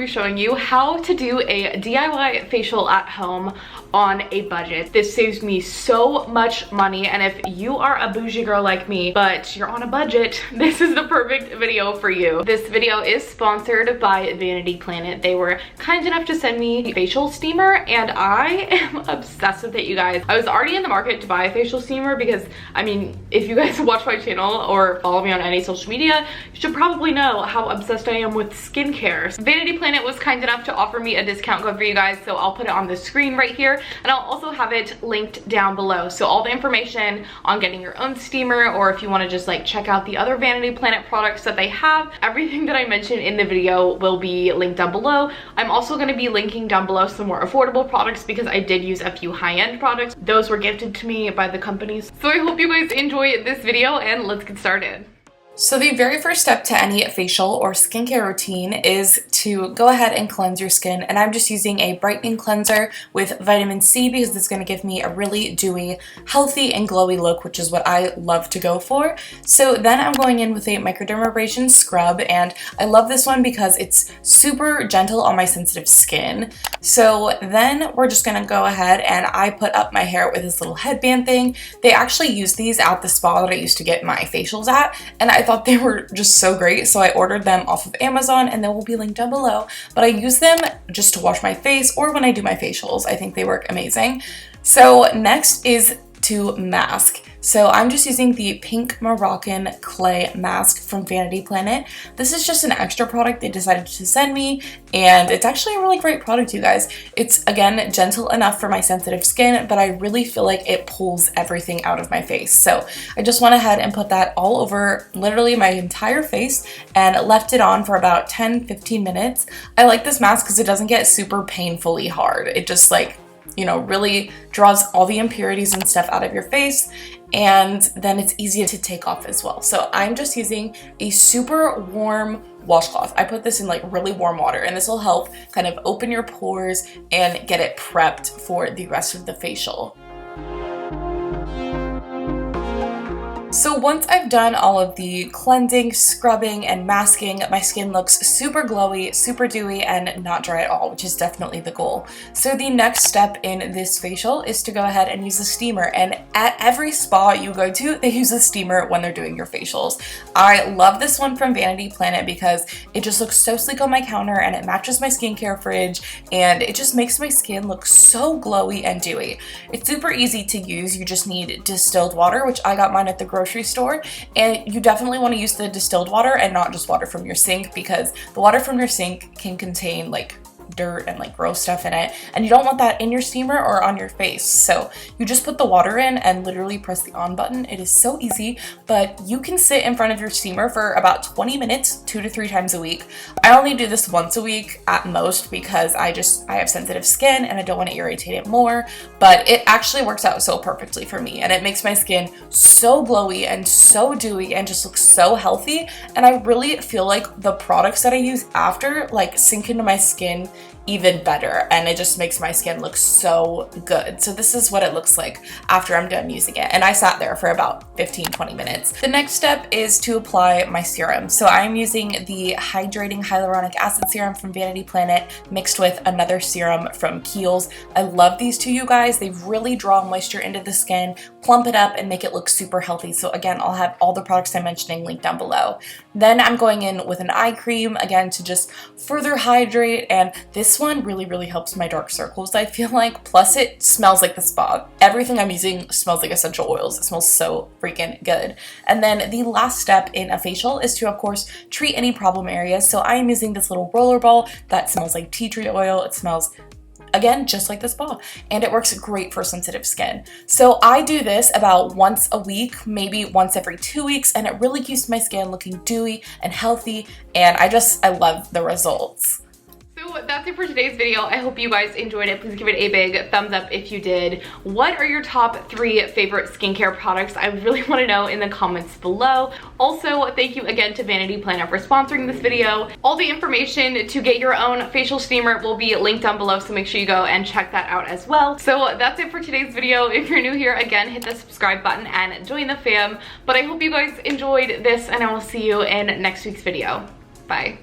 Showing you how to do a DIY facial at home on a budget. This saves me so much money, and if you are a bougie girl like me but you're on a budget, this is the perfect video for you. This video is sponsored by Vanity Planet. They were kind enough to send me a facial steamer, and I am obsessed with it, you guys. I was already in the market to buy a facial steamer because, I mean, if you guys watch my channel or follow me on any social media, you should probably know how obsessed I am with skincare. Vanity Planet was kind enough to offer me a discount code for you guys, so I'll put it on the screen right here, and I'll also have it linked down below. So all the information on getting your own steamer, or if you want to just like check out the other Vanity Planet products that they have, everything that I mentioned in the video will be linked down below. I'm also going to be linking down below some more affordable products because I did use a few high-end products. Those were gifted to me by the companies. So I hope you guys enjoy this video, and let's get started. So the very first step to any facial or skincare routine is to go ahead and cleanse your skin, and I'm just using a brightening cleanser with vitamin C because it's going to give me a really dewy, healthy, and glowy look, which is what I love to go for. So then I'm going in with a microdermabrasion scrub, and I love this one because it's super gentle on my sensitive skin. So then we're just going to go ahead and I put up my hair with this little headband thing. They actually use these at the spa that I used to get my facials at, and I thought they were just so great, so I ordered them off of Amazon, and they will be linked down below. But I use them just to wash my face or when I do my facials. I think they work amazing. So next is to mask. So I'm just using the Pink Moroccan Clay Mask from Vanity Planet. This is just an extra product they decided to send me, and it's actually a really great product, you guys. It's, again, gentle enough for my sensitive skin, but I really feel like it pulls everything out of my face. So I just went ahead and put that all over literally my entire face and left it on for about 10-15 minutes. I like this mask because it doesn't get super painfully hard. It just, like, you know, really draws all the impurities and stuff out of your face, and then it's easy to take off as well. So I'm just using a super warm washcloth. I put this in like really warm water, and this will help kind of open your pores and get it prepped for the rest of the facial. So once I've done all of the cleansing, scrubbing, and masking, my skin looks super glowy, super dewy, and not dry at all, which is definitely the goal. So the next step in this facial is to go ahead and use a steamer, and at every spa you go to, they use a steamer when they're doing your facials. I love this one from Vanity Planet because it just looks so sleek on my counter, and it matches my skincare fridge, and it just makes my skin look so glowy and dewy. It's super easy to use. You just need distilled water, which I got mine at the grocery store, and you definitely want to use the distilled water and not just water from your sink, because the water from your sink can contain like dirt and like gross stuff in it, and you don't want that in your steamer or on your face. So you just put the water in and literally press the on button. It is so easy, but you can sit in front of your steamer for about 20 minutes 2 to 3 times a week. I only do this once a week at most because I have sensitive skin and I don't want to irritate it more, but it actually works out so perfectly for me, and it makes my skin so glowy and so dewy and just looks so healthy. And I really feel like the products that I use after like sink into my skin even better, and it just makes my skin look so good. So this is what it looks like after I'm done using it, and I sat there for about 15-20 minutes. The next step is to apply my serum. So I'm using the Hydrating Hyaluronic Acid Serum from Vanity Planet mixed with another serum from Kiehl's. I love these two, you guys. They really draw moisture into the skin, plump it up, and make it look super healthy. So again, I'll have all the products I'm mentioning linked down below. Then I'm going in with an eye cream, again, to just further hydrate, and this one really helps my dark circles, I feel like. Plus it smells like the spa. Everything I'm using smells like essential oils. It smells so freaking good. And then the last step in a facial is to, of course, treat any problem areas. So I am using this little roller ball that smells like tea tree oil. It smells, again, just like the spa, and it works great for sensitive skin. So I do this about once a week, maybe once every 2 weeks, and it really keeps my skin looking dewy and healthy, and I love the results. So So that's it for today's video. I hope you guys enjoyed it. Please give it a big thumbs up if you did. What are your top 3 favorite skincare products? I really want to know in the comments below. Also, thank you again to Vanity Planet for sponsoring this video. All the information to get your own facial steamer will be linked down below, so make sure you go and check that out as well. So that's it for today's video. If you're new here, again, hit the subscribe button and join the fam. But I hope you guys enjoyed this, and I will see you in next week's video. Bye.